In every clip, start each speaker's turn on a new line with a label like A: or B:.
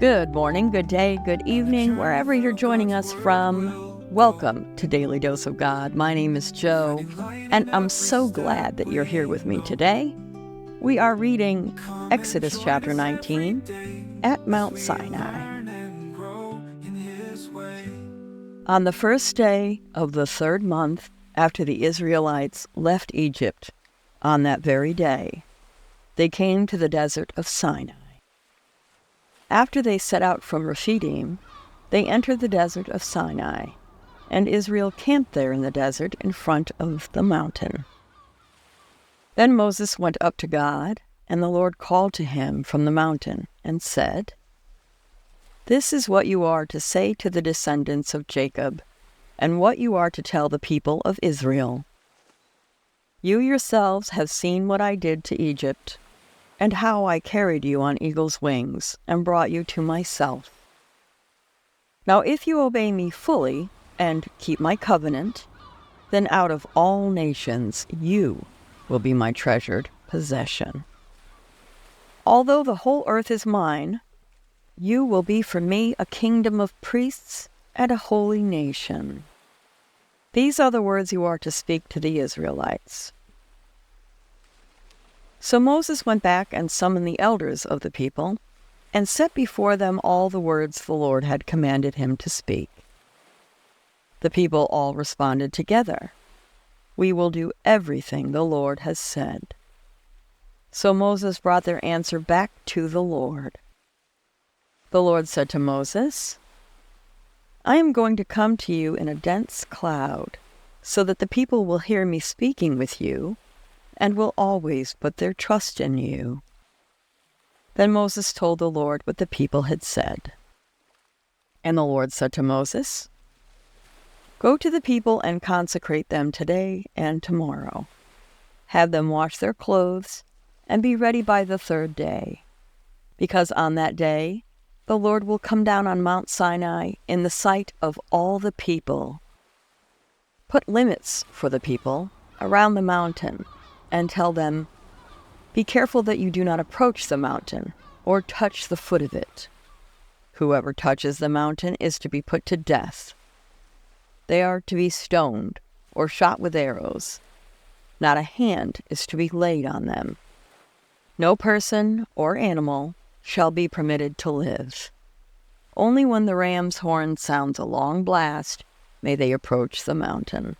A: Good morning, good day, good evening, wherever you're joining us from. Welcome to Daily Dose of God. My name is Joe, and I'm so glad that you're here with me today. We are reading Exodus chapter 19 at Mount Sinai. On the first day of the third month after the Israelites left Egypt, on that very day, they came to the desert of Sinai. After they set out from Rephidim, they entered the desert of Sinai, and Israel camped there in the desert in front of the mountain. Then Moses went up to God, and the Lord called to him from the mountain and said, "This is what you are to say to the descendants of Jacob, and what you are to tell the people of Israel. You yourselves have seen what I did to Egypt, and how I carried you on eagle's wings and brought you to myself. Now if you obey me fully and keep my covenant, then out of all nations you will be my treasured possession. Although the whole earth is mine, you will be for me a kingdom of priests and a holy nation." These are the words you are to speak to the Israelites. So Moses went back and summoned the elders of the people, and set before them all the words the Lord had commanded him to speak. The people all responded together, "We will do everything the Lord has said." So Moses brought their answer back to the Lord. The Lord said to Moses, "I am going to come to you in a dense cloud, so that the people will hear me speaking with you, and will always put their trust in you." Then Moses told the Lord what the people had said. And the Lord said to Moses, "Go to the people and consecrate them today and tomorrow. Have them wash their clothes and be ready by the third day, because on that day the Lord will come down on Mount Sinai in the sight of all the people. Put limits for the people around the mountain, and tell them, 'Be careful that you do not approach the mountain or touch the foot of it. Whoever touches the mountain is to be put to death. They are to be stoned or shot with arrows. Not a hand is to be laid on them. No person or animal shall be permitted to live. Only when the ram's horn sounds a long blast may they approach the mountain.'"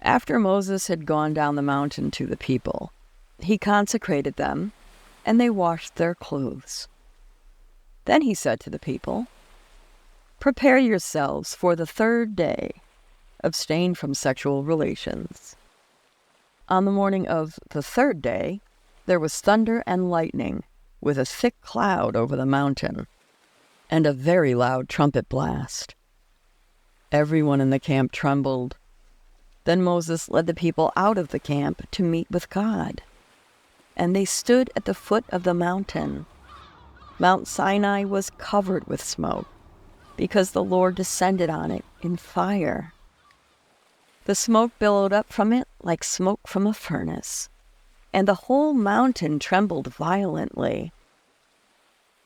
A: After Moses had gone down the mountain to the people, he consecrated them, and they washed their clothes. Then he said to the people, "Prepare yourselves for the third day. Abstain from sexual relations." On the morning of the third day, there was thunder and lightning, with a thick cloud over the mountain, and a very loud trumpet blast. Everyone in the camp trembled. Then Moses led the people out of the camp to meet with God, and they stood at the foot of the mountain. Mount Sinai was covered with smoke, because the Lord descended on it in fire. The smoke billowed up from it like smoke from a furnace, and the whole mountain trembled violently.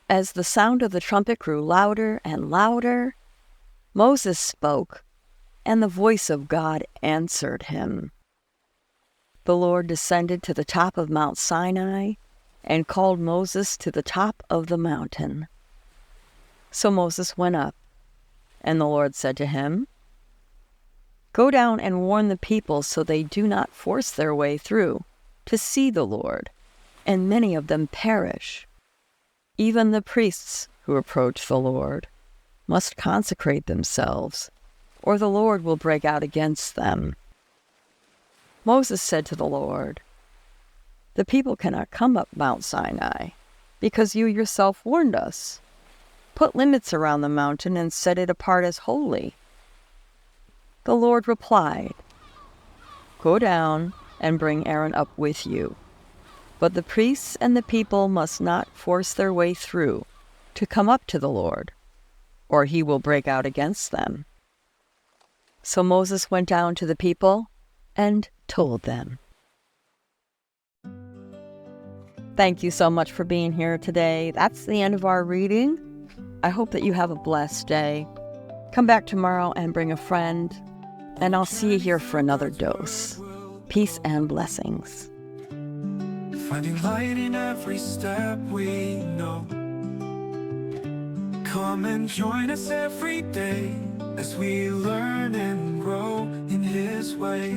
A: As the sound of the trumpet grew louder and louder, Moses spoke, and the voice of God answered him. The Lord descended to the top of Mount Sinai and called Moses to the top of the mountain. So Moses went up, and the Lord said to him, "Go down and warn the people so they do not force their way through to see the Lord, and many of them perish. Even the priests who approach the Lord must consecrate themselves, or the Lord will break out against them." Moses said to the Lord, "The people cannot come up Mount Sinai, because you yourself warned us. Put limits around the mountain and set it apart as holy." The Lord replied, "Go down and bring Aaron up with you. But the priests and the people must not force their way through to come up to the Lord, or he will break out against them." So Moses went down to the people and told them. Thank you so much for being here today. That's the end of our reading. I hope that you have a blessed day. Come back tomorrow and bring a friend, and I'll see you here for another dose. Peace and blessings.
B: Finding light in every step we know. Come and join us every day as we learn and grow in His way.